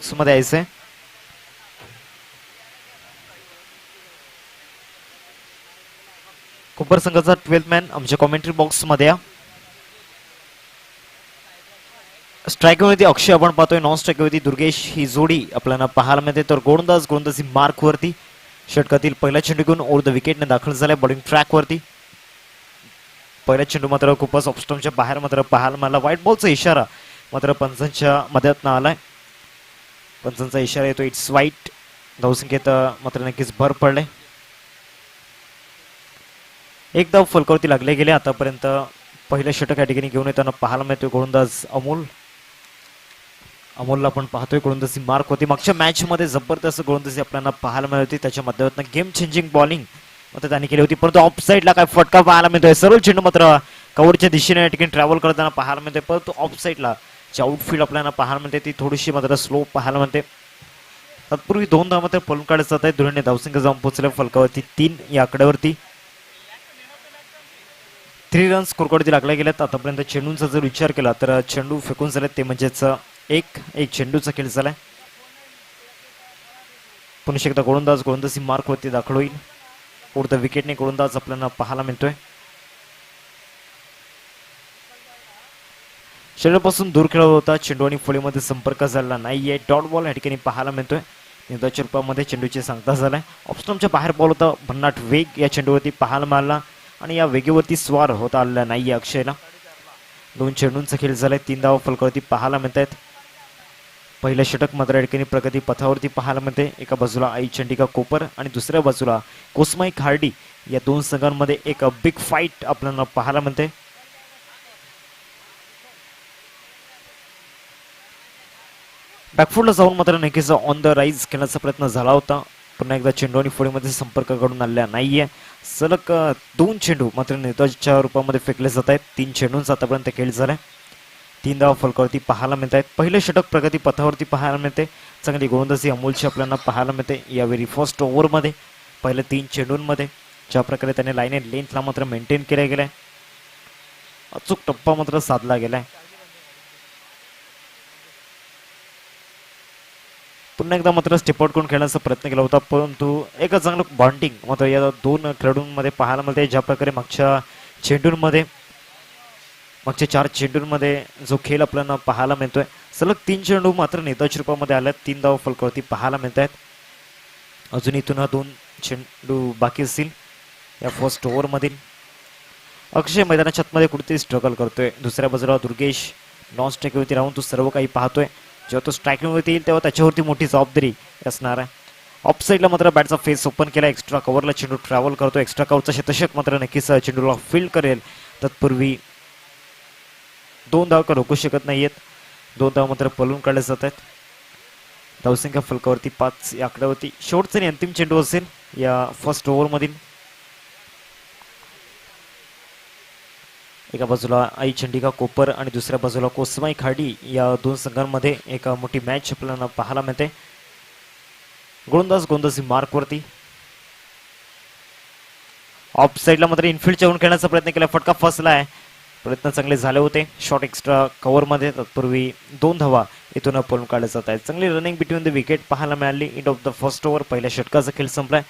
Box मध्ये यायचंय. कोपर संघाचा 12th मॅन आमच्या कॉमेंट्री बॉक्स मध्ये या. स्ट्राईकवरती अक्षय आपण पाहतोय, नॉन स्ट्राईकवरती दुर्गेश ही जोडी आपल्याला पाहायला मिळते. तर गोलंदाज ही मार्क वरती षटकातील पहिला चेंडू घेऊन ओव्हर द विकेटने दाखल झालाय बॉलिंग ट्रॅक वरती. पहिला चेंडू मात्र खूपच ऑफस्टॉमच्या बाहेर मात्र पाहायला मिळाला. व्हाईट बॉलचा इशारा मात्र पंचांच्या मध्यात आलाय. पंचांचा इशारा येतो इट्स वाईट. धावसंख्येत मात्र नक्कीच भर पडले. एक धाव फलकावरती लागले गेले. आतापर्यंत पहिलं षटक या ठिकाणी घेऊन येताना पाहायला मिळतोय गोलंदाज अमोलला आपण पाहतोय. गोलंदाजी मार्क होती. मागच्या मॅच मध्ये जबरदस्त गोलंदाजी आपल्याला पाहायला मिळत होती. त्याच्या माध्यमातून गेम चेंजिंग बॉलिंग मात्र त्यांनी केली होती. परंतु ऑफ साईडला काय फटका पाहायला मिळतोय. सरळ चेंडू मात्र कव्हरच्या दिशेने या ठिकाणी ट्रॅव्हल करताना पाहायला मिळते. परंतु ऑफ साईडला जी आउटफील्ड आपल्याला पाहायला मिळते ती थोडीशी मात्र स्लो पाहायला मिळते. तत्पूर्वी 2 धाव मात्र पळून काढत जात आहेत. धुळेने धावसंख्या जाऊन पोहोचले फलकावरती 3 या आकड्यावरती. 3 रन्स स्कोरवरती लागले गेलेत. आतापर्यंत चेंडूंचा जर विचार केला तर चेंडू फेकून झाले ते म्हणजेच एक चेंडूचा खेळ झालाय. पुन्हा एकदा गोलंदाजी मार्क वरती दाखल होईल. पुढे विकेटने गोलंदाज आपल्याला पाहायला मिळतोय. शरीरापासून दूर खेळत होता. चेंडू आणि फळीमध्ये संपर्क झाला नाहीये. डॉट बॉल या ठिकाणी पाहायला मिळतोय. निर्धाच्या रूपामध्ये चेंडूची सांगता झालाय. ऑफस्टॉमच्या बाहेर बॉल होता. भन्नाट वेग या चेंडूवरती पाहायला मिळाला आणि या वेगेवरती स्वार होता आलेला नाहीये अक्षयला. 2 चेंडूंचा खेळ झालाय. 3 धावा फलकावरती पाहायला मिळत आहेत. पहिलं षटक मात्र या ठिकाणी प्रगती पथावरती पाहायला मिळते. एका बाजूला आई चंडिका कोपर आणि दुसऱ्या बाजूला कोसमाई खार्डी या 2 संघांमध्ये एक बिग फाईट आपल्याला पाहायला मिळते. बॅकफुटला जाऊन मात्र नक्कीच ऑन द राईज खेळण्याचा प्रयत्न झाला होता. पुन्हा एकदा चेंडू आणि फळीमध्ये संपर्क घडून आलेला नाहीये. सलग 2 चेंडू मात्र नेताच्या रूपामध्ये फेकले जात आहेत. 3 चेंडूंचा आतापर्यंत खेळ झालाय. 3 धावा फलकावरती पाहायला मिळत आहेत. पहिलं षटक प्रगती पथावरती पाहायला मिळते. चांगली गोलंदाजी अमोलची आपल्याला पाहायला मिळते. यावेळी फर्स्ट ओव्हरमध्ये पहिल्या 3 चेंडूंमध्ये ज्या प्रकारे त्याने लाईन अँड लेंथला मात्र मेंटेन केल्या गेलाय. अचूक टप्पा मात्र साधला गेलाय. पुन्हा एकदा मात्र स्टेप आउट करून खेळण्याचा प्रयत्न केला होता. परंतु एक चांगलं बॉन्डिंग मात्र या 2 खेळाडूंमध्ये पाहायला मिळते. ज्या प्रकारे मागच्या 4 चेंडूंमध्ये जो खेळ आपल्याला पाहायला मिळतोय. सलग 3 चेंडू मात्र नेताच्या रूपामध्ये आल्यात. 3 धावा फलकावरती पाहायला मिळत आहेत. अजून इथून 2 चेंडू बाकी असतील या फर्स्ट ओव्हर मधील. अक्षय मैदानाच्या आतमध्ये कुठेतरी स्ट्रगल करतोय. दुसऱ्या बाजूला दुर्गेश नॉन स्ट्राईकवरती राहून तो सर्व काही पाहतोय. जेव्हा तो स्ट्राईकवरती येईल तेव्हा त्याच्यावरती मोठी जबाबदारी असणार आहे. ऑफ साईडला मात्र बॅटचा फेस ओपन केला. एक्स्ट्रा कव्हरला चेंडू ट्रॅव्हल करतो. एक्स्ट्रा कव्हरचा शतशक मात्र नक्कीच चेंडूला फील्ड करेल. तत्पूर्वी 2 धाव का रोखू शकत नाहीयेत. 2 धाव मात्र पळून काढले जात आहेत. धावसंख्या फलकावरती 5 या आकड्यावरती. शेवटचा आणि अंतिम चेंडू असेल या फर्स्ट ओव्हर मधील. एका बाजूला आई चंडिका कोपर आणि दुसऱ्या बाजूला कोसमाई खाडी या 2 संघांमध्ये एक मोठी मॅच आपल्याला पाहायला मिळते. गोलंदाजी मार्क वरती. ऑफ साईडला मात्र इनफिल्डच्या होऊन खेळण्याचा प्रयत्न केला. फटका फसलाय. प्रयत्न चांगले झाले होते. शॉट एक्स्ट्रा कव्हर मध्ये. तत्पूर्वी 2 धावा इथून पळून काढले जात आहेत. चांगली रनिंग बिटवीन द विकेट पाहायला मिळाली. End of the first over. पहिल्या षटकाचा खेळ संपलाय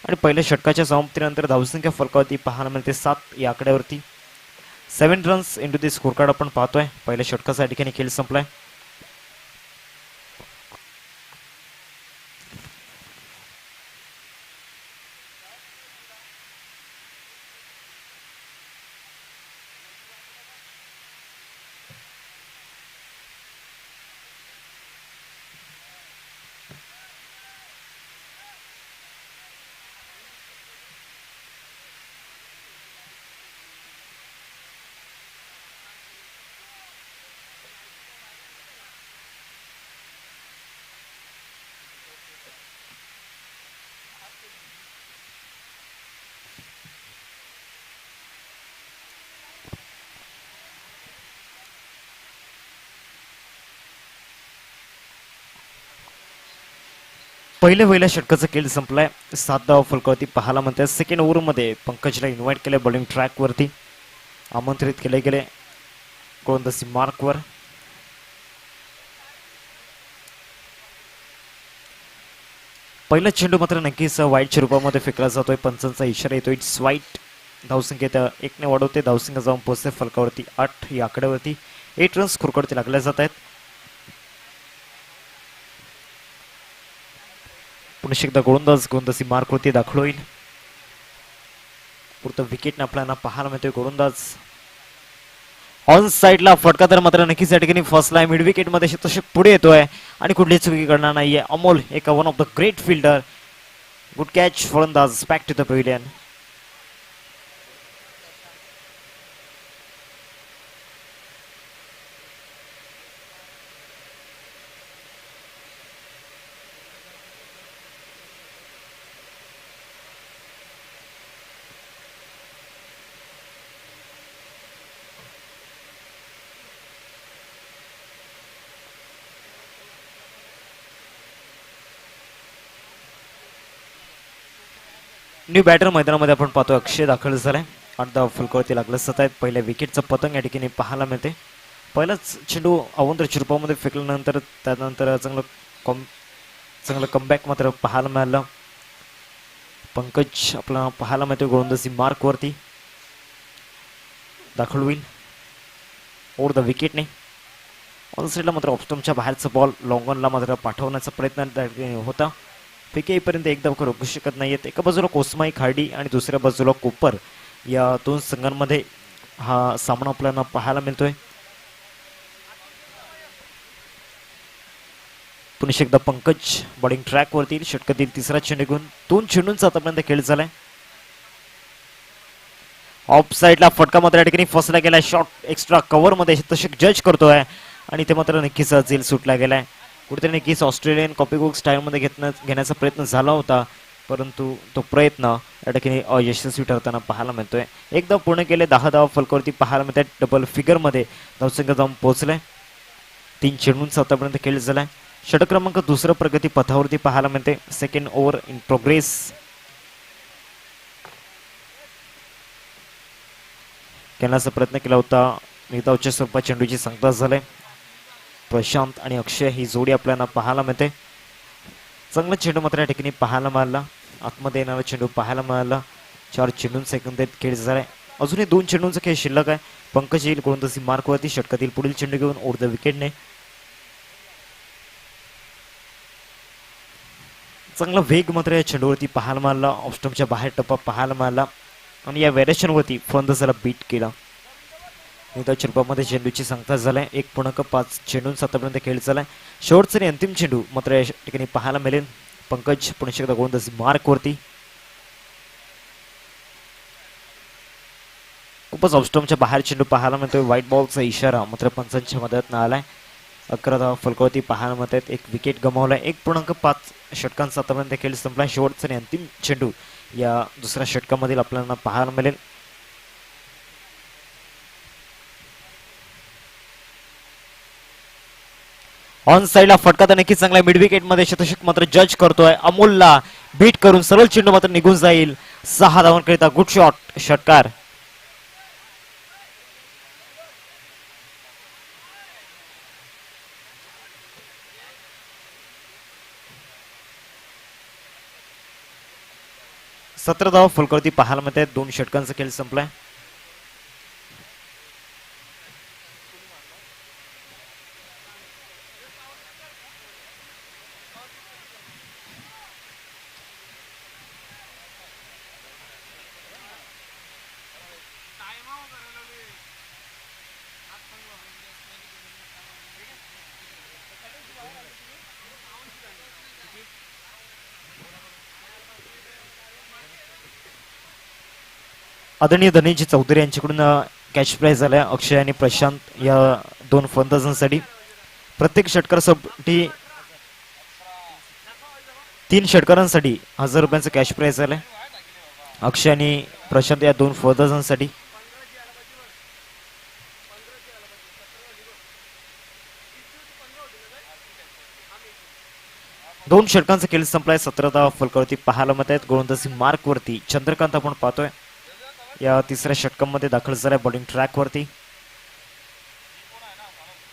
आणि पहिल्या षटकाच्या समाप्तीनंतर धावसंख्या फलकावरती पाहायला मिळते 7 या आकड्यावरती. 7 रन्स इंटू दी स्कोर कार्ड आपण पाहतोय. पहिल्या षटकाचा ठिकाणी खेळ संपलाय. पहिल्या षटकाचा खेळ संपलाय. 7 धावा फलकावरती पाहायला मिळते. सेकंड ओव्हर मध्ये पंकजला इन्व्हाइट केले बॉलिंग ट्रॅक वरती. आमंत्रित केले गेले गोलंदाजी मार्क वर. पहिला चेंडू मात्र नक्कीच वाईटच्या रूपामध्ये फेकला जातोय. पंचांचा इशारा येतोय, इट्स वाईट. धावसंख्या एकने वाढवते, धावसंख्या जाऊन पोहोचते फलकावरती 8 या आकड्यावरती. 8 रन्स खुरकडते लागले जात आहेत. पुन्हा एकदा गोलंदाजी मार्कवरती दाखल होईल. पुरतं विकेट आपल्याला पाहायला मिळतोय. गोलंदाज ऑन साईडला फटका तर मात्र नक्कीच या ठिकाणी फसलाय. मिड विकेट मध्ये शतशक पुढे येतोय आणि कुठलीच चुकी करणार नाहीये अमोल. एक one of the great fielder. Good catch फलंदाज. Back to the pavilion. New batter मैदानामध्ये आपण पाहतो अक्षय दाखल झालाय. 8 धावा फलकावरती लागले जात आहेत. पहिल्या विकेटचं पतंग या ठिकाणी पाहायला मिळते. पहिलाच चेंडू अवंतर चिरपामध्ये फेकल्यानंतर त्यानंतर चांगलं कमबॅक मात्र पाहायला मिळालं. पंकज आपला पाहायला मिळतो गोलंदाजी मार्कवरती दाखल होईल. ओव्हर द विकेटने ऑन साईडला मात्र ऑफस्टम्पच्या बाहेरचा बॉल लॉंग ऑनला मात्र पाठवण्याचा प्रयत्न होता. फेके येईपर्यंत एकदा रोखू शकत नाहीयेत. एका बाजूला कोसमाई खार्डी आणि दुसऱ्या बाजूला कोपर या दोन संघांमध्ये हा सामना आपल्याला पाहायला मिळतोय. पुन्हा एकदा पंकज बॉलिंग ट्रॅक वरती षटकातील तिसरा चेंडू घेऊन 2 चेंडूंचा आतापर्यंत खेळ झालाय. ऑफ साईडला फटका मात्र या ठिकाणी फसला गेलाय. शॉट एक्स्ट्रा कव्हर मध्ये तशक जज करतोय आणि ते मात्र नक्कीच जेल सुटला गेलाय. कुठेतरी नक्कीच ऑस्ट्रेलियन कॉपीबुक स्टाईलमध्ये घेण्याचा प्रयत्न झाला होता, परंतु तो प्रयत्न या ठिकाणी अयशस्वी ठरताना पाहायला मिळतोय. एकदा पूर्ण केले 10 धावा फलकावरती पाहायला मिळतात. डबल फिगरमध्ये धावसंख्या जाऊन पोहोचलाय. 3 चेंडूंचा आतापर्यंत खेळ झालाय. षटक क्रमांक दुसरं प्रगती पथावरती पाहायला मिळते. Second over in progress. खेळण्याचा प्रयत्न केला होता. निधावच्या स्वरूपात चेंडूची सांगता झालाय. प्रशांत आणि अक्षय ही जोडी आपल्याला पाहायला मिळते. चांगला चेंडू मात्र या ठिकाणी पाहायला मिळाला. आतमध्ये येणारा चेंडू पाहायला मिळाला. 4 चेंडूंचा एकंदरीत खेळ झालाय. अजूनही 2 चेंडूंचा खेळ शिल्लक आहे. पंकज येईल गोलंदाजी मार्कवरती षटकातील पुढील चेंडू घेऊन ओव्हर द विकेटने. चांगला वेग मात्र या चेंडूवरती पाहायला मिळाला. ऑफस्टम्पच्या बाहेर टप्पा पाहायला मिळाला आणि या व्हेरिएशनवरती फलंदाजाला बीट केला. निधावच्या रूपामध्ये चेंडूची सांगता झालाय. 1.5 चेंडूंचा आतापर्यंत खेळ झालाय. शेवटचा आणि अंतिम चेंडू मात्र या ठिकाणी पाहायला मिळेल. पंकज पुन्हा एकदा गोलंदाजी मार्कवरती. खूपच ऑफस्टम्पच्या बाहेर चेंडू पाहायला मिळतोय. व्हाईट बॉलचा इशारा मात्र पंचांच्या मदतीनं आलाय. 11 धावा फलकावरती पाहायला मिळतात. 1 विकेट गमावलाय. 1.5 षटकांचा आतापर्यंत खेळ संपला. शेवटचा आणि अंतिम चेंडू या दुसऱ्या षटकामधील आपल्याला पाहायला मिळेल. ऑन साईडला फटका तर नक्कीच चांगला. मिड विकेट मध्ये शतशक मात्र जज करतोय. अमोलला बीट करून सरळ चेंडू मात्र निघून जाईल. 6 धावांकरिता गुड शॉट. षटकार. सतरा धावा फलकावरती पाहायला मिळतात. 2 षटकांचा खेळ संपलाय. आदरणीय धनंजय चौधरी यांच्याकडून कॅच प्राइज झालाय. अक्षय आणि प्रशांत या 2 फलंदाजांसाठी. प्रत्येक षटकारासाठी 3 षटकारांसाठी 1000 रुपयांचं कॅश प्राइज झालंय. अक्षय आणि प्रशांत या 2 फलंदाजांसाठी. दोन षटकांचा खेळ संपलाय. 17 धावा फलकावरती पाहायला मिळतात. गोलंदाजी मार्कवरती चंद्रकांत आपण पाहतोय. या तिसऱ्या षटकामध्ये दाखल झालाय बॉलिंग ट्रॅक वरती.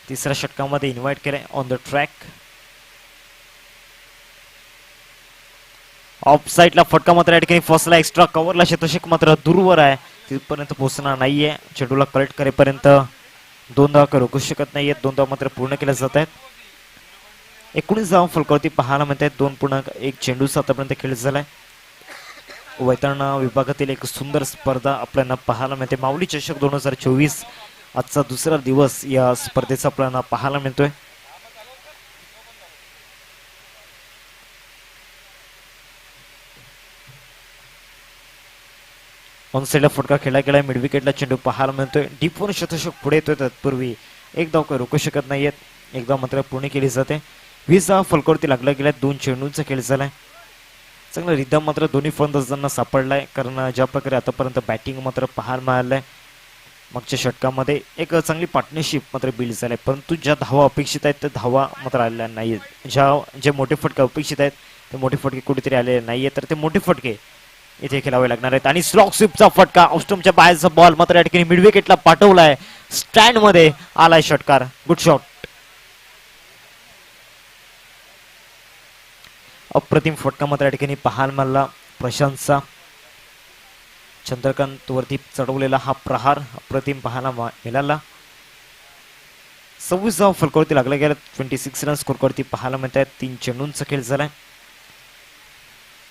तिसऱ्या षटकामध्ये इन्व्हाइट केलंय ऑन द ट्रॅक. ऑफ साईडला फटका मात्र या ठिकाणी फसला. एक्स्ट्रा कव्हरला शतषक मात्र दूरवर आहे, तिथपर्यंत पोहोचणार नाहीये. चेंडूला कलेक्ट करेपर्यंत 2 धावा रोखू शकत नाहीयेत. 2 धावा मात्र पूर्ण केल्या जात आहेत. 19 धावा फलकावरती पाहायला मिळत आहेत. 2.1 चेंडूचा आतापर्यंत खेळ झालाय. वैतरणा विभागातील एक सुंदर स्पर्धा आपल्याला पाहायला मिळते. माऊली चषक 2024 आजचा दुसरा दिवस या स्पर्धेचा आपल्याला पाहायला मिळतोय. ऑन साईडला फटका खेळला गेलाय. मिड विकेटला चेंडू पाहायला मिळतोय. डीपवर शतषक पुढे येतोय. तत्पूर्वी एक धाव काही रोखू शकत नाहीयेत. एक धाव मात्र पूर्ण केली जाते. 20 धावा फलकावरती लागला गेल्या. 2 चेंडूंचा खेळ झालाय. चांगला रिदम मात्र दोन्ही फलंदाजांना सापडलाय, कारण ज्या प्रकारे आतापर्यंत बॅटिंग मात्र पाहायला मिळालंय. मागच्या षटकामध्ये एक चांगली पार्टनरशिप मात्र बिल्ड झालाय, परंतु ज्या धावा अपेक्षित आहेत त्या धावा मात्र आलेल्या नाहीयेत. जे मोठे फटके अपेक्षित आहेत ते मोठे फटके कुठेतरी आलेले नाहीयेत, तर ते मोठे फटके इथे खेळावे लागणार आहेत. आणि स्लॉग स्वीपचा फटका, ऑफस्टंपच्या बाहेरचा बॉल मात्र या ठिकाणी मिड विकेटला पाठवलाय. स्टँड मध्ये आलाय षटकार. Good shot. अप्रतिम फटका मात्र या ठिकाणी पाहायला मिळाला प्रशांतचा. चंद्रकांत वरती चढवलेला हा प्रहार अप्रतिम पाहायला मिळाला. 26 धावा फलकावरती लागला गेला. 26 रन स्कोरवरती पाहायला मिळत आहेत. 3 चेंडूंचा खेळ झालाय.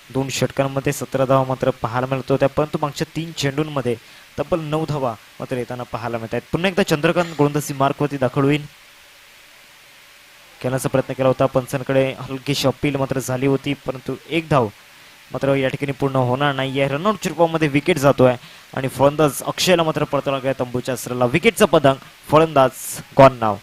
2 षटकांमध्ये 17 धावा मात्र पाहायला मिळत होत्या, परंतु मागच्या 3 चेंडूंमध्ये तब्बल 9 धावा मात्र येताना पाहायला मिळत आहेत. पुन्हा एकदा चंद्रकांत गोलंदाजी मार्कवरती दाखल होईल. खेळण्याचा प्रयत्न केला होता. पंचांकडे हलकीशी अपील मात्र झाली होती, परंतु एक धाव मात्र या ठिकाणी पूर्ण होणार नाहीये. रनआउट चिरपामध्ये विकेट जातोय आणि फलंदाज अक्षयला मात्र परतावा गेला तंबूच्या असलेला. विकेटचा पदक, फलंदाज गॉन नाव.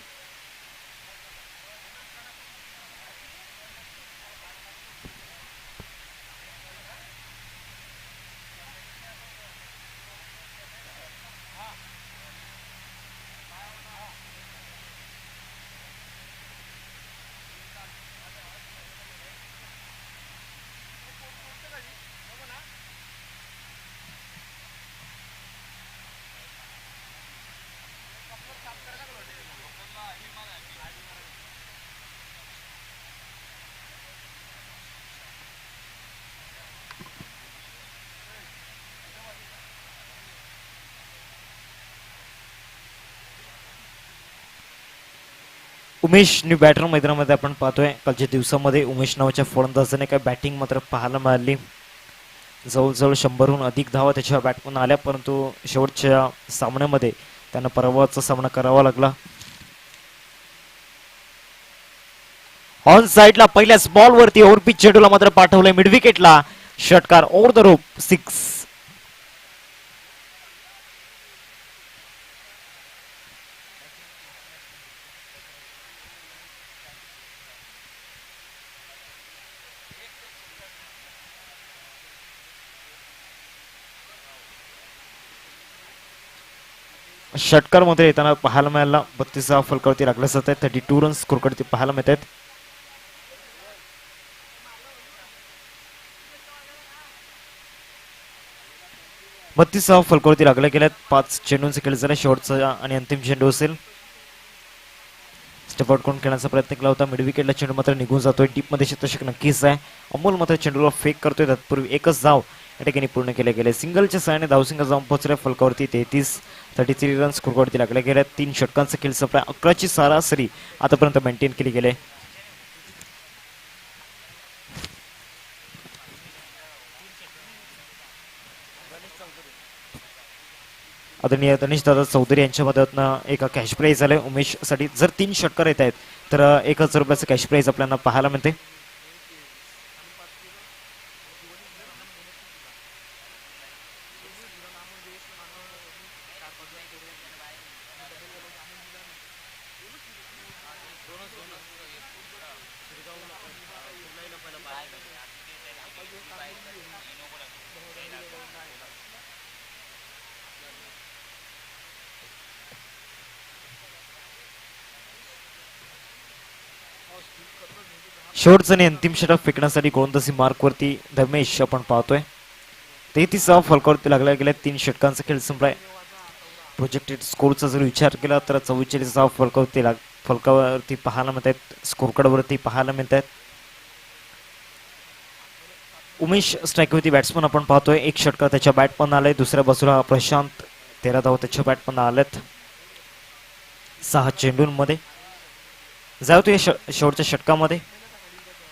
उमेश न्यू बॅटर मैदानामध्ये आपण पाहतोय. कालच्या दिवसामध्ये उमेश नावाच्या फलंदाजाने काय बॅटिंग मात्र पाहायला मिळाली. जवळजवळ 100हून अधिक धावा त्याच्या बॅटमधून आल्या, परंतु शेवटच्या सामन्यामध्ये त्यांना पराभवाचा सामना करावा लागला. ऑन साईडला पहिल्याच बॉलवरती ओव्हरपिच चेंडूला मात्र पाठवलंय मिड विकेटला. षटकार ओव्हर द रोप, 6. षटकार मध्ये येताना पाहायला मिळाला. 32 धावा फलकावरती लागला जात आहेत. 32 रन्स स्कोरवरती पाहायला मिळत आहेत. बत्तीस धावा फलकावरती लागल्या गेल्यात. 5 चेंडूंचे खेळ झाले. शेवटचा आणि अंतिम चेंडू असेल. स्टेप आउट करून खेळण्याचा प्रयत्न केला होता. मिड विकेटला चेंडू मात्र निघून जातोय. डीप मध्ये शतषक नक्कीच आहे. अमोल मात्र चेंडूला फेक करतोय. तत्पूर्वी एकच धाव या ठिकाणी पूर्ण केले गेले. सिंगलच्या सहाय्याने धावसिंग जाऊन पोहोचल्या फलकावरती. 33 रन स्कोरवरती लागल्या गेल्या. 3 षटकांचा खेळ संपला. 11ची सरासरी आतापर्यंत मेंटेन केली गेली. आदरणीय गणेश दादा चौधरी यांच्या मदतीनं एक कॅश प्राइज झालंय उमेश साठी. जर 3 षटकार येत आहेत तर 1000 रुपयाचं कॅश प्राइज आपल्याला पाहायला मिळते. शेवटचं आणि अंतिम षटक फेकण्यासाठी गोलंदाजी मार्कवरती धर्मेश आपण पाहतोय. 33 धावा फलकावरती लागल्या गेल्या. 3 षटकांचा खेळ संपलाय. प्रोजेक्टेड स्कोरचा जर विचार केला तर 44 धावा फलकावरती पाहायला मिळत आहेत. स्कोरकार्डवरती पाहायला मिळत आहेत. उमेश स्ट्राईकवरती बॅट्समन आपण पाहतोय. एक षटकार त्याच्या बॅटमधून आलाय. दुसऱ्या बाजूला प्रशांत 13 धावा त्याच्या बॅटमधून आल्यात 6 चेंडूंमध्ये. जातो या शेवटच्या षटकामध्ये.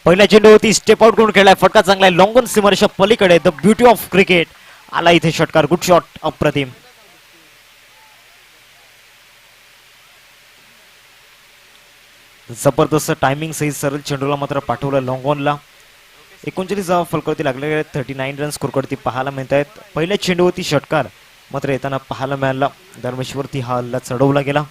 पहिल्या चेंडूवरती स्टेप आउट करून खेळलाय. फटका चांगला आहे लॉंगॉन सीमारेषा पलीकडे. द ब्युटी ऑफ क्रिकेट आला इथे षटकार. गुड शॉट, अप्रतिम. जबरदस्त टायमिंग सहित सरळ चेंडूला मात्र पाठवलं लॉंगॉनला. 39 धावा फलकावरती लागले गेले. 39 रन स्कोरवरती पाहायला मिळत आहेत. पहिल्या चेंडूवरती षटकार मात्र येताना पाहायला मिळाला. धर्मेशवरती हा हल्ला चढवला गेला.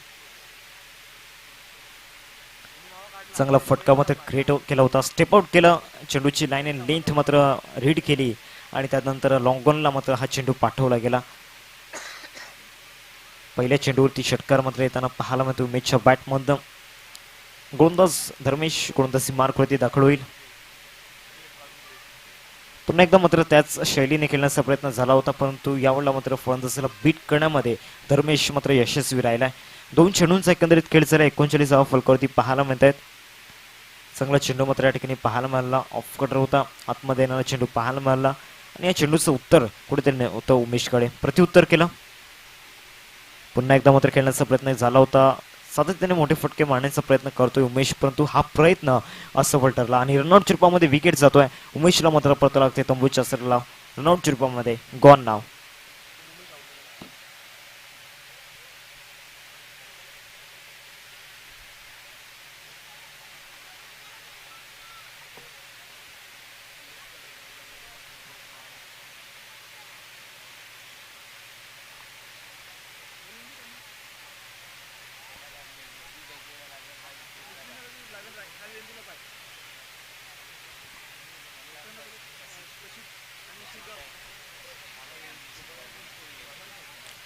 चांगला फटका मात्र क्रिएट केला होता. स्टेप आउट केलं. चेंडूची लाईन अँड लेंथ मात्र रीड केली आणि त्यानंतर लॉंगॉनला मात्र हा चेंडू पाठवला गेला. पहिल्या चेंडूवरती षटकार मात्र येताना पाहायला मिळतो उमेशच्या बॅटमधून. गोलंदाज धर्मेश गोलंदाजी मार्कवरती दाखल होईल. पुन्हा एकदा मात्र त्याच शैलीने खेळण्याचा प्रयत्न झाला होता, परंतु यावेळेला मात्र फलंदाजाला बीट करण्यामध्ये धर्मेश मात्र यशस्वी राहिलाय. 2 चेंडूंचा एकंदरीत खेळ झाला. 39 धावा फलकावरती पाहायला मिळत आहेत. चांगला चेंडू मात्र या ठिकाणी पाहायला मिळाला. ऑफ कटर होता. आतमध्ये येणारा चेंडू पाहायला मिळाला आणि या चेंडूचं उत्तर कुठेतरी होतं उमेशकडे. प्रत्युत्तर केलं. पुन्हा एकदा मात्र खेळण्याचा प्रयत्न झाला होता. सातत्याने मोठे फटके मारण्याचा प्रयत्न करतोय उमेश, परंतु हा प्रयत्न असफल ठरला आणि रनआउट चिरपामध्ये विकेट जातोय. उमेशला मात्र परत लागते तंबूच्या सरला. रनआउट चिरपामध्ये गॉन नाव.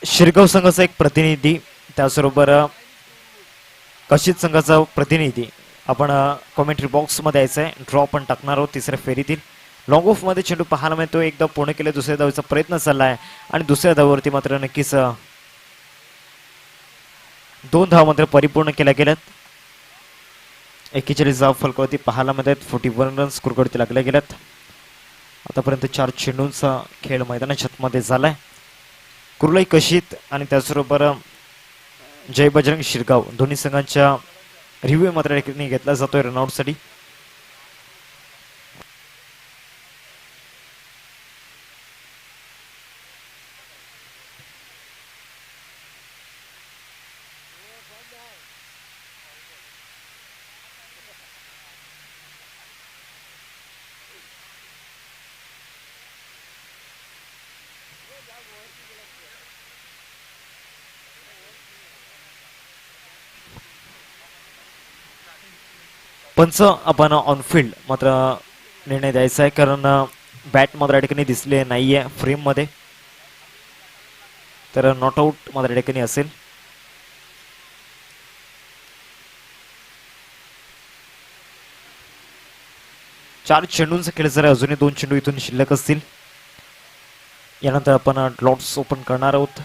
शिरगाव संघाचा एक प्रतिनिधी, त्याचबरोबर कशित संघाचा प्रतिनिधी आपण कॉमेंट्री बॉक्स मध्ये यायचं आहे. ड्रॉ पण टाकणार आहोत तिसऱ्या फेरीतील. लॉंग ऑफ मध्ये चेंडू पाहायला मिळतो. एकदा पूर्ण केले. दुसऱ्या धावेचा प्रयत्न चाललाय आणि दुसऱ्या धावेवरती मात्र नक्कीच 2 धावा मात्र परिपूर्ण केल्या गेल्यात. 41 धावा फलकावरती पाहायला मिळतात. 41 रन स्कोरवरती लागले गेल्यात. आतापर्यंत 4 चेंडूंचा खेळ मैदानाच्या आतमध्ये झालाय. कुर्लाई कशित आणि त्याचबरोबर जय बजरंग शिरगाव दोन्ही संघांच्या रिव्ह्यू मात्र घेतला जातोय रनआउट साठी. पंच आपण ऑनफिल्ड मात्र निर्णय द्यायचा आहे, कारण बॅट मात्र या ठिकाणी दिसले नाहीये फ्रेम मध्ये, तर नॉट आउट मात्र या ठिकाणी असेल. चार चेंडूंचा खेळ जर अजूनही 2 चेंडू इथून शिल्लक असतील. यानंतर आपण लॉट्स ओपन करणार आहोत.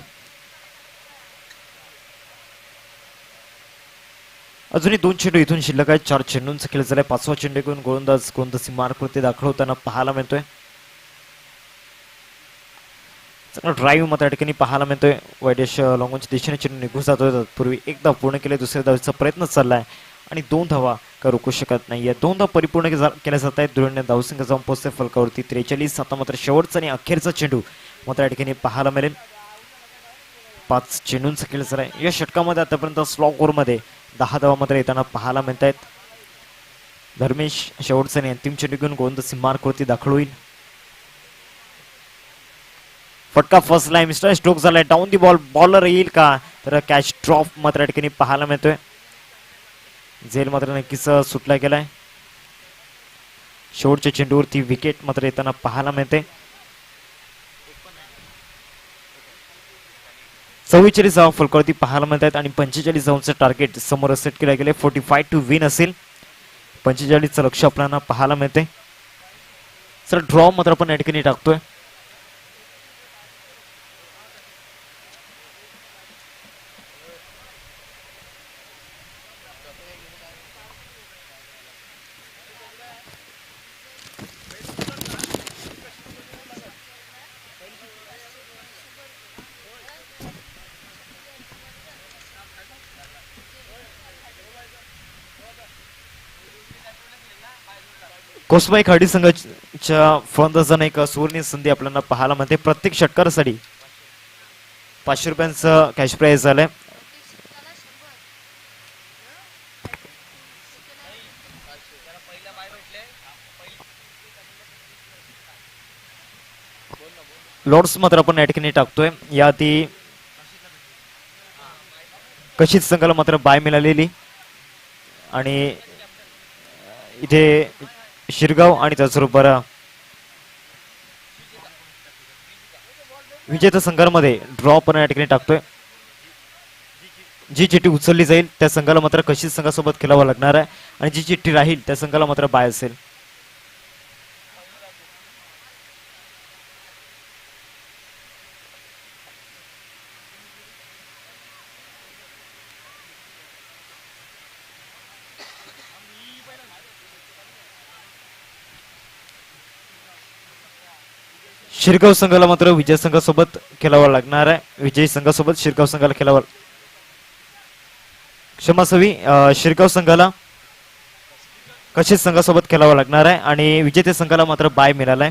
अजूनही 2 चेंडू इथून शिल्लक आहेत. 4 चेंडूंचा खेळ झालाय. 5वा चेंडू घेऊन गोलंदाज गोलंदाजी मार्कवरती दाखल होताना पाहायला मिळतोय. चांगला ड्राईव्ह मात्र या ठिकाणी पाहायला मिळतोय. वैदेश लॉंगॉनच्या दिशेने चेंडू निघून जातोय. तत्पूर्वी एकदा पूर्ण केले. दुसऱ्या धावेचा प्रयत्न चाललाय आणि 2 धावा का रोखू शकत नाहीये. 2 धावा परिपूर्ण केल्या जात आहेत. दुर्योने धावसंख्या जाऊन पोहोचते फलकावरती 43. आता मात्र शेवटचा आणि अखेरचा चेंडू मात्र या ठिकाणी पाहायला मिळेल. 5 चेंडूंचा खेळ झालाय. या षटकामध्ये आतापर्यंत स्लॉग ओव्हरमध्ये 10 धावा मात्र येताना पाहायला मिळत आहेत. धर्मेश शेवटचा आणि अंतिम चेंडू घेऊन गोलंदाजी मार्कवरती दाखल होईल. फटका फर्स्ट लाईन मिस्टर स्ट्रोक झालाय. Down the ball. बॉलर येईल का, तर कॅच ड्रॉप मात्र या ठिकाणी पाहायला मिळतोय. झेल मात्र नक्कीच सुटला गेलाय. शेवटच्या चेंडूवरती विकेट मात्र येताना पाहायला मिळते. 44 धावा फलकावरती पाहायला मिळत आहेत आणि 45 धावांचं टार्गेट समोर सेट केलं गेले. 45 टू विन असेल. 45चं लक्ष आपल्याला पाहायला मिळते. सर ड्रॉ मात्र आपण या ठिकाणी टाकतोय. कोसबाई खाडी संघाच्या फलंदाजांना एक सुवर्ण संधी आपल्याला पाहायला मिळते. प्रत्येक षटकारासाठी 500 रुपयांचं कॅश प्राइज झालंय. लॉर्ड्स मात्र आपण या ठिकाणी टाकतोय. या आधी कशीच संघाला मात्र बाय मिळालेली आणि इथे शिरगाव आणि त्याचबरोबर विजेता संघामध्ये ड्रॉ पण या ठिकाणी टाकतोय. जी चिठ्ठी उचलली जाईल त्या संघाला मात्र कशीच संघासोबत खेळावं लागणार आहे आणि जी चिठ्ठी राहील त्या संघाला मात्र बाय असेल. शिरगाव संघाला मात्र विजय संघासोबत खेळावं लागणार आहे. विजयी संघासोबत शिरगाव संघाला खेळावं क्षमासवी शिरगाव संघाला कशीच संघासोबत खेळावं लागणार आहे आणि विजेते संघाला मात्र बाय मिळालाय.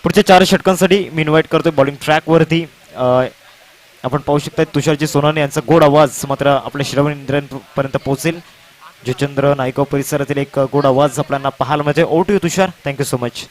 पुढच्या 4 षटकांसाठी मी इन्व्हाइट करतोय बॉलिंग ट्रॅक वरती. आपण पाहू शकता तुषारजी सोनाने यांचा गोड आवाज मात्र आपल्या श्रवणेंद्रांपर्यंत पोहोचेल. जयचंद्र नायगाव परिसरातील एक गोड आवाज आपल्याला पाहायला मिळते. Over to you Tushar. Thank you so much.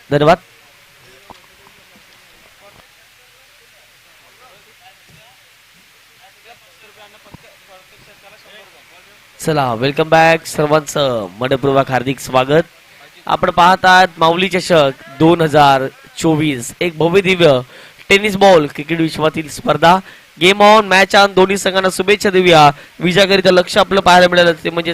धन्यवाद. चला वेलकम बॅक सर्वांचं मनपूर्वक हार्दिक स्वागत. आपण पाहत आहात माऊली चषक 2024 एक भव्य दिव्य टेनिस बॉल क्रिकेट विश्वातील स्पर्धा. Game on match on. दोन्ही संघांना शुभेच्छा देऊया. विजयाकरिता लक्ष आपलं पाहायला मिळालं ते म्हणजे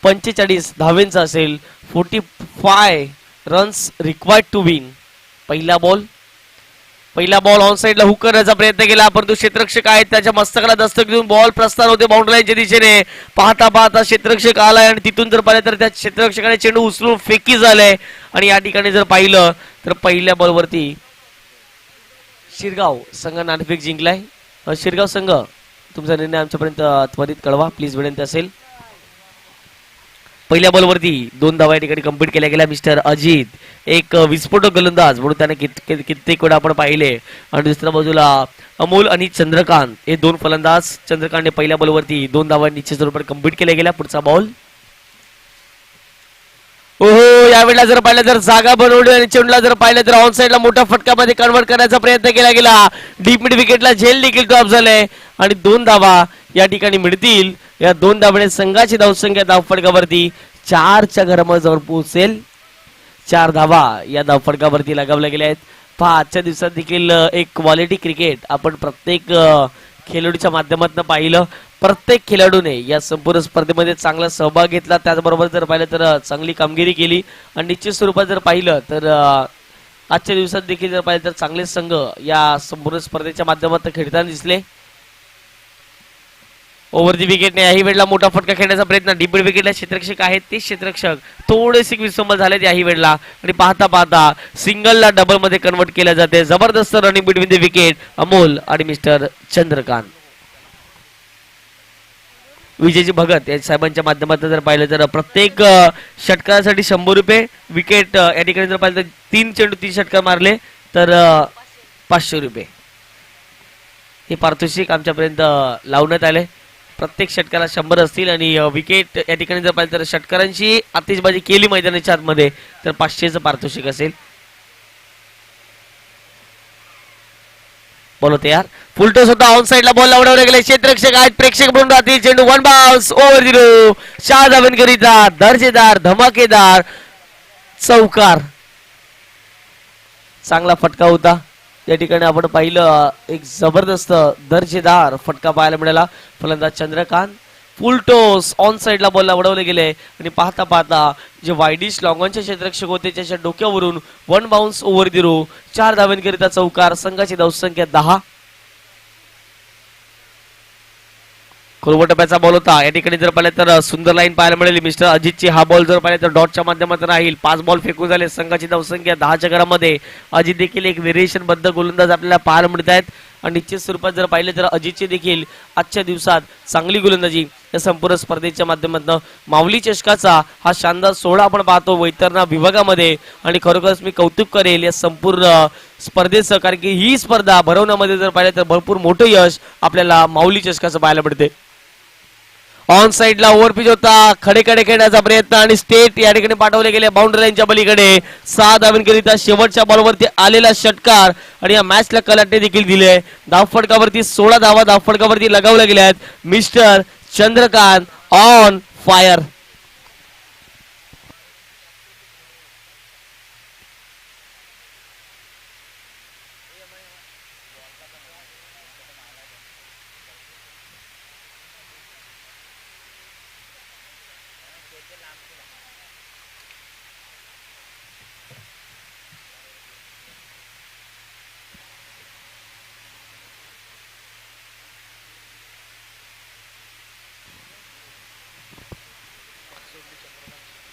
45 धावेंचा असेल. 45 रन्स रिक्वायर्ड टू विन. पहिला बॉल ऑन साइडला हुक करण्याचा प्रयत्न केला परंतु क्षेत्ररक्षक आहेत त्याच्या मस्तकाला दस्तक देऊन बॉल प्रस्थान होते बाउंड्री लाईनच्या दिशेने. पाहता पाहता क्षेत्ररक्षक आलाय आणि तिथून जर पाहिलं तर त्या क्षेत्ररक्षकाने चेंडू उचलून फेकी झालाय आणि या ठिकाणी जर पाहिलं तर पहिल्या बॉलवरती शिरगाव संघ नाणेफेक जिंकलाय. शिरगाव संघ तुमचा निर्णय आमच्यापर्यंत त्वरित कळवा प्लीज विनंती असेल. पहिल्या बॉलवरती 2 धावा या ठिकाणी कंप्लीट केल्या गेल्या. मिस्टर अजित एक विस्फोटक गोलंदाज म्हणून त्याने कित्येक वेळा आपण पाहिले आणि दुसऱ्या बाजूला अमोल आणि चंद्रकांत हे 2 फलंदाज. चंद्रकांतने पहिल्या बॉलवरती 2 धावा निश्चित स्वरूपात कंप्लीट केल्या गेल्या. पुढचा बॉल ओहो यावेळेला जर पाहिलं तर जागा बनवली आणि चेंडूला जर पाहिलं तर ऑन साइडला मोठ्या फटक्यामध्ये कन्वर्ट करण्याचा प्रयत्न केला गेला. डीप मिड विकेटला झेल देखील ड्रॉप झाले आणि 2 धावा या ठिकाणी मिळतील. या 2 धावाने संघाची धावसंख्या धावफटकावरती 4च्या घरामध्ये जवळ पोहोचेल. 4 धावा या धावफटकावरती लगावल्या गेल्या आहेत. पहा आजच्या दिवसात देखील एक क्वालिटी क्रिकेट आपण प्रत्येक खेळाडूच्या माध्यमातून पाहिलं. प्रत्येक खेळाडूने या संपूर्ण स्पर्धेमध्ये चांगला सहभाग घेतला. त्याचबरोबर जर पाहिलं तर चांगली कामगिरी केली आणि निश्चित स्वरूपात जर पाहिलं तर आजच्या दिवसात देखील जर पाहिलं तर चांगले संघ या संपूर्ण स्पर्धेच्या माध्यमातून खेळताना दिसले. ओव्हर दी विकेटने याही वेळेला मोठा फटका खेळण्याचा प्रयत्न. डीप मिड विकेटला क्षेत्ररक्षक आहेत ते क्षेत्ररक्षक थोडेसे विसंबल झालेत याही वेळेला आणि पाहता पाहता सिंगलला डबल मध्ये कन्वर्ट केल्या जाते. जबरदस्त running between the wicket Amol आणि मिस्टर चंद्रकांत. विजयजी भगत या साहेबांच्या माध्यमातून जर पाहिलं तर प्रत्येक षटकासाठी 100 रुपये. विकेट या ठिकाणी जर पाहिलं तर 3 चेंडू 3 षटकार मारले तर 500 रुपये हे पारितोषिक आमच्यापर्यंत लावण्यात आले. प्रत्येक षटकाला 100 असतील आणि विकेट या ठिकाणी जर पाहिलं तर षटकारांची आतिषबाजी केली मैदानाच्या आतमध्ये तर 500चं पारितोषिक असेल. बॉल होते यार फुलटॉस होता. ऑन साइडला बॉल लावण्यावर गेले. क्षेत्ररक्षक आहेत प्रेक्षक म्हणून राहतील. चेंडू 1 बाउन्स ओव्हर दिलो. 4 धावांकरिता दर्जेदार धमाकेदार चौकार. चांगला फटका होता. या ठिकाणी आपण पाहिलं एक जबरदस्त दर्जेदार फटका पाहायला मिळाला. फलंदाज चंद्रकांत फुल टोस ऑन साइडला बॉलला उडवले गेले आणि पाहता पाहता जे वायडिश लॉंगॉनचे क्षेत्ररक्षक होते त्याच्या डोक्यावरून one bounce over the rope 4 धावांकरिता चौकार. संघाची धावसंख्या 10. खोलवर टप्प्याचा बॉल होता. या ठिकाणी जर पाहिलं तर सुंदर लाईन पाहायला मिळाली मिस्टर अजितची. हा बॉल जर पाहिलं तर डॉटच्या माध्यमातून राहील. 5 बॉल फेकून झाले. संघाची धावसंख्या 10च्या घरामध्ये. अजित देखील एक व्हेरिएशन बद्ध गोलंदाज आपल्याला पाहायला मिळत आहेत आणि निश्चित स्वरूपात जर पाहिले तर अजितची देखील आजच्या दिवसात चांगली गोलंदाजी या संपूर्ण स्पर्धेच्या माध्यमातून माऊली चषकाचा हा शानदार सोहळा आपण पाहतो वैतरणा विभागामध्ये आणि खरोखरच मी कौतुक करेल या संपूर्ण स्पर्धेचं, कारण की ही स्पर्धा भरवण्यामध्ये जर पाहिलं तर भरपूर मोठं यश आपल्याला माऊली चषकाचं पाहायला मिळते. ऑन साइडला ओव्हरपिच होता. खडेकडे खेळण्याचा प्रयत्न आणि स्टेट या ठिकाणी पाठवले गेले बाउंड्री लाईनच्या पलीकडे. 6 धावांकरिता शेवटच्या बॉलवरती आलेला षटकार आणि या मॅचला कलाटे देखील दिले. धावफटकावरती 16 धावा धावफटकावरती लगावल्या गेल्या आहेत. Mister Chandrakant on fire.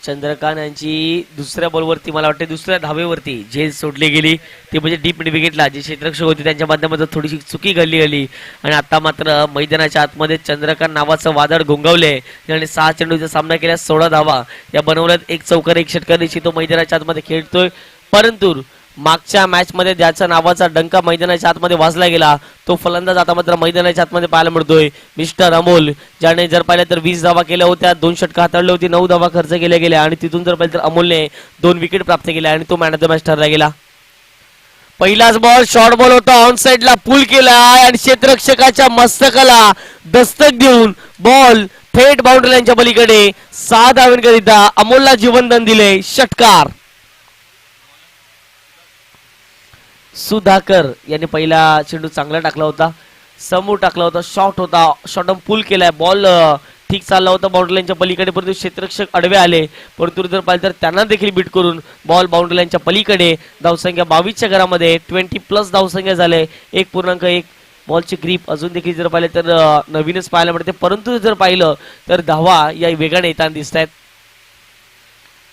Chandrakant यांची दुसऱ्या बॉलवरती मला वाटते दुसऱ्या धावेवरती झेल सोडली गेली ती म्हणजे डीप मिड विकेटला जे क्षेत्ररक्षक होते त्यांच्या माध्यमातून थोडीशी चुकी घडली गेली आणि आता मात्र मैदानाच्या आतमध्ये चंद्रकांत नावाचं वादळ घोंगावले आणि 6 चेंडूचा सामना केल्यास 16 धावा या बनवल्यात. एक चौकार एक षटकार निश्चित तो मैदानाच्या आतमध्ये खेळतोय. परंतु मागच्या मॅच मध्ये ज्याचा नावाचा डंका मैदानाच्या आतमध्ये वाजला गेला तो फलंदाज आता मात्र मैदानाच्या आतमध्ये पाहायला मिळतोय मिस्टर अमोल, ज्याने जर पाहिलं तर 20 धावा केल्या होत्या, 2 षटका हाताळली होती, 9 धावा खर्च केल्या गेल्या आणि तिथून जर पाहिलं तर अमोलने 2 विकेट प्राप्त केल्या आणि तो मॅन ऑफ द मॅच ठरला गेला. पहिलाच बॉल शॉर्ट बॉल होता. ऑन साइडला पुल केला आणि क्षेत्ररक्षकाच्या मस्तकाला दस्तक देऊन बॉल थेट बाउंड्री लाईनच्या पलीकडे. 6 धावांकरिता अमोलला जीवनदान दिले. षटकार. सुधाकर यांनी पहिला चेंडू चांगला टाकला होता, समोर टाकला होता, शॉट होता, शॉर्ट पूल केलाय. बॉल ठीक चालला होता बाउंड्री लाईनच्या पलीकडे, परंतु क्षेत्ररक्षक अडवे आले. परंतु जर पाहिलं तर त्यांना देखील बीट करून बॉल बाउंड्री लाईनच्या पलीकडे. धावसंख्या 22च्या घरामध्ये. 20+ धावसंख्या झाले. 1.1 बॉलची ग्रीप अजून देखील जर पाहिलं तर नवीनच पाहायला मिळते. परंतु जर पाहिलं तर धावा या वेगाने येताना दिसत आहेत.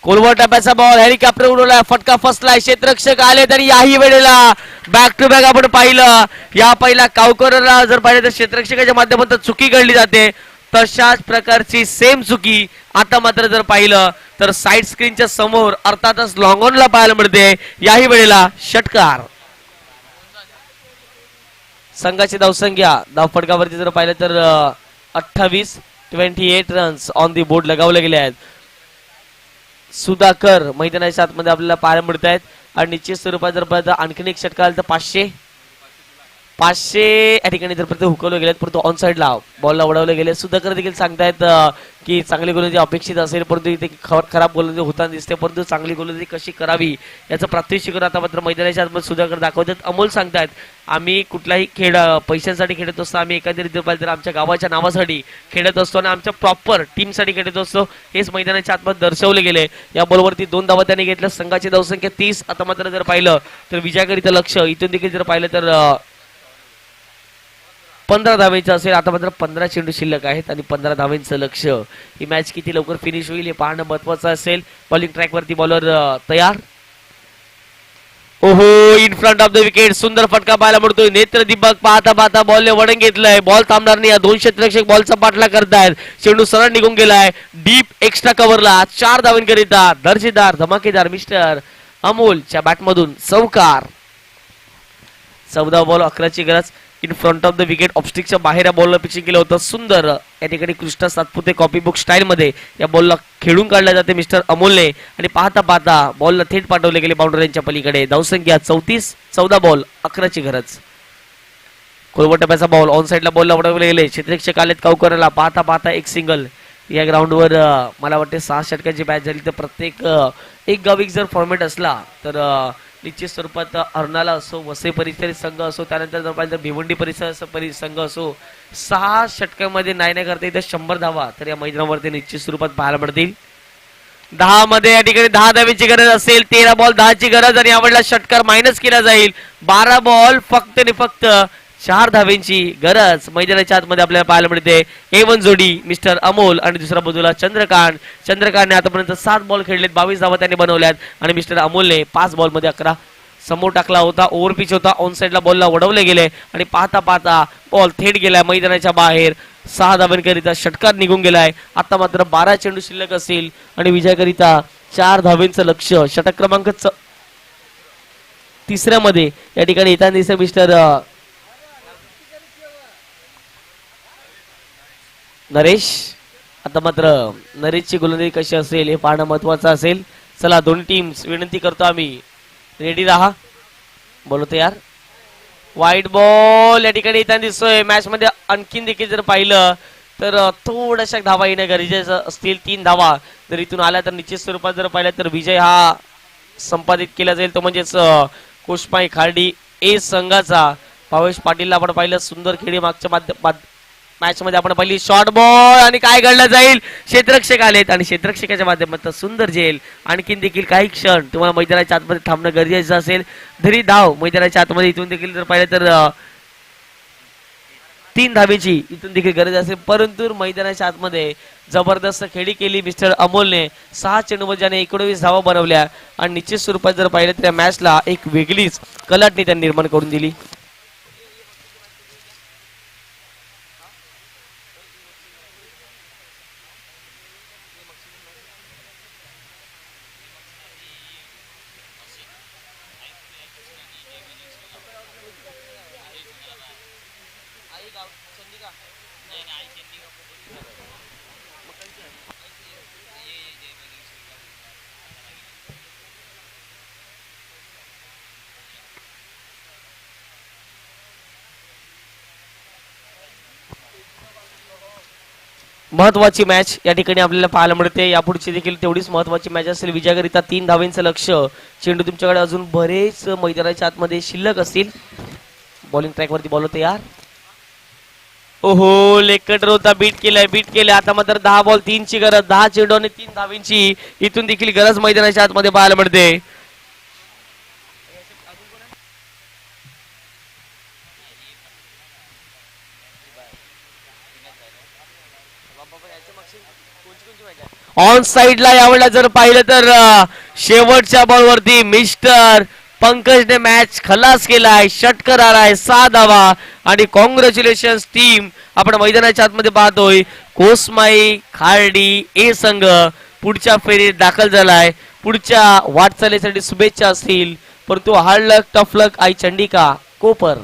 कोलवर टप्प्याचा बॉल हेलिकॉप्टर उडवला, फटका फसलाय, क्षेत्ररक्षक आले तरी याही वेळेला बॅक टू बॅक आपण पाहिलं. या पहिला कावकरला जर पाहिलं तर क्षेत्ररक्षकाच्या माध्यमातून चुकी घडली जाते. तशाच प्रकारची सेम चुकी आता मात्र जर पाहिलं तर साइड स्क्रीनच्या समोर अर्थातच लॉंग ऑनला पाहायला मिळते. याही वेळेला षटकार. संघाची धावसंख्या धावफटकावरती जर पाहिलं तर 28 रन्स ऑन दी बोर्ड लगावले गेले आहेत. सुधाकर मैदानाच्या आतमध्ये आपल्याला पाहायला मिळत आहेत आणि निश्चित स्वरूपात जर पाहिलं तर आणखीन एक षटकार आला तर 500 या ठिकाणी जर पर्यंत हुकवले गेलेत, परंतु ऑन साइडला बॉलला उडवले गेले. सुधाकर देखील सांगतायत की चांगली गोलंदाजी अपेक्षित असेल, परंतु इथे खराब गोलंदाजी होताना दिसते. परंतु चांगली गोलंदाजी कशी करावी याचं प्रात्यक्षिक आता मात्र मैदानाच्या आतमध्ये सुधाकर दाखवतात. अमोल सांगतायत आम्ही कुठलाही खेळ पैशांसाठी खेळत असतो, आम्ही एखाद्या पाहिजे तर आमच्या गावाच्या नावासाठी खेळत असतो आणि आमच्या प्रॉपर टीमसाठी खेळत असतो, हेच मैदानाच्या आतमध्ये दर्शवले गेले. या बॉलवरती 2 धावा त्याने घेतल्या. संघाची धावसंख्या 30. आता मात्र जर पाहिलं तर विजयाकरिता लक्ष इथून देखील जर पाहिलं तर 15 धावेचं असेल. आता मात्र 15 चेंडू शिल्लक आहेत आणि 15 धावेंचं लक्ष. ही मॅच किती लवकर फिनिश होईल हे पाहणं महत्वाचं असेल. बॉलिंग ट्रॅक वरती बॉलर तयार. ओहो, in front of the wicket. सुंदर फटका पाहायला मिळतोय. नेत्र दिपक पाहता पाहता बॉलने वळण घेतलंय. बॉल थांबणार नाही. या 2 क्षेत्ररक्षक बॉलचा पाठला करतायत. चेंडू सरळ निघून गेलाय डीप एक्स्ट्रा कव्हरला. 4 धावांकरिता दर्जेदार धमाकेदार मिस्टर अमोलच्या बॅटमधून चौकार. 14 बॉल 11ची गरज. In front of the wicket ऑफस्टिकच्या बाहेर या बॉलला पिचिंग केलं होतं. सुंदर या ठिकाणी Krishna Satpute copy book style मध्ये या बॉलला खेळून काढल्या जाते मिस्टर अमोलने आणि पाहता पाहता बॉलला थेट पाठवले गेले बाउंड्री लाईनच्या पलीकडे. धावसंख्या 34. 14 बॉल 11ची गरज. कोलवर टप्प्याचा बॉल ऑन साइडला बॉलला उडवले गेले. क्षेत्ररक्षक आलेत कावकरला. पाहता पाहता एक सिंगल. या ग्राउंडवर मला वाटते 6 षटकांची मॅच झाली तर प्रत्येक एक गाविक जर फॉर्मॅट असला तर निश्चित स्वरूपात अर्नाला असो, वसई परिसर संघ असो, त्यानंतर जर पाहिलं तर भिवंडी परिसर संघ असो, 6 षटकांमध्ये नाही करता इथं 100 धावा तर या मैदानावरती निश्चित स्वरूपात पाहायला मिळतील. 10 मध्ये या ठिकाणी 10 धावेची गरज असेल, 13 बॉल 10 ची गरज आणि यावेळेला षटकार मायनस केला जाईल. 12 बॉल फक्त आणि फक्त 4 धावेंची गरज मैदानाच्या आतमध्ये आपल्याला पाहायला मिळते. A1 जोडी मिस्टर अमोल आणि दुसऱ्या बाजूला चंद्रकांतने आतापर्यंत 7 बॉल खेळलेत, 22 धावा त्यांनी बनवल्यात आणि मिस्टर अमोलने 5 बॉल मध्ये 11 समोर टाकला होता. ओव्हर पिच होता, ऑन साइडला बॉलला उडवले गेले आणि पाहता पाहता बॉल थेट गेलाय मैदानाच्या बाहेर. 6 धावांकरिता षटकार निघून गेलाय. आता मात्र 12 चेंडू शिल्लक असतील आणि विजयाकरिता 4 धावेंचं लक्ष. षटक क्रमांक 3 मध्ये या ठिकाणी येताना दिसतं मिस्टर नरेश. आता मात्र नरेशची गोलंदाजी कशी असेल हे पाहणं महत्वाचं असेल. चला दोन्ही टीम्स विनंती करतो आम्ही, रेडी राहा. बोलो तयार. वाईट बॉल या ठिकाणी येताना दिसतोय. मॅच मध्ये आणखीन देखील जर पाहिलं तर थोड्याशा धावा येणं गरजेचं असतील. 3 धावा जर इथून आल्या तर निश्चित स्वरूपात जर पाहिलं तर विजय हा संपादित केला जाईल, तो म्हणजेच कोशमाई खार्डी ए संघाचा. भावेश पाटीलला आपण पाहिलं सुंदर खेळी मागच्या मॅच मध्ये आपण पाहिली. शॉर्ट बॉल आणि काय घडलं जाईल, क्षेत्ररक्षक आलेत आणि क्षेत्ररक्षकाच्या माध्यमातून सुंदर झेल. आणखीन देखील काही क्षण तुम्हाला मैदानाच्या आतमध्ये थांबणं गरजेचं असेल. धरी धाव मैदानाच्या आतमध्ये इथून देखील जर पाहिलं तर 3 धावेची इथून देखील गरज असेल, परंतु मैदानाच्या आतमध्ये जबरदस्त खेळी केली मिस्टर अमोलने. 6 चेंडूमध्ये ज्याने 19 धावा बनवल्या आणि निश्चित स्वरूपात जर पाहिलं तर या मॅचला एक वेगळीच कलाटणी त्यांनी निर्माण करून दिली. महत्वाची मॅच या ठिकाणी आपल्याला पाहायला मिळते. यापुढची देखील तेवढीच महत्वाची मॅच असेल. विजयाकरिता 3 धावेंचं लक्ष. चेंडू तुमच्याकडे अजून बरेच मैदानाच्या आतमध्ये शिल्लक असतील. बॉलिंग ट्रॅक वरती बॉल होते यार. ओहो, लेग कटर होता, बीट केलाय. आता मात्र 10 बॉल 3 ची गरज. 10 चेंडू आणि 3 धावेंची इथून देखील गरज मैदानाच्या आतमध्ये पाहायला मिळते. ऑन साइडला यावेळेला जर पाहिलं तर शेवटच्या बॉलवरती मिस्टर पंकजने मॅच खलास केलाय. षटकार आलाय, 6 धावा आणि कॉंग्रॅच्युलेशन्स टीम. आपण मैदानाच्या आतमध्ये पाहतोय कोसमाई खार्डी ए संघ पुढच्या फेरीत दाखल झालाय. पुढच्या वाटचालीसाठी शुभेच्छा असतील, परंतु हार्ड लक टफ लक आई चंडिका कोपर.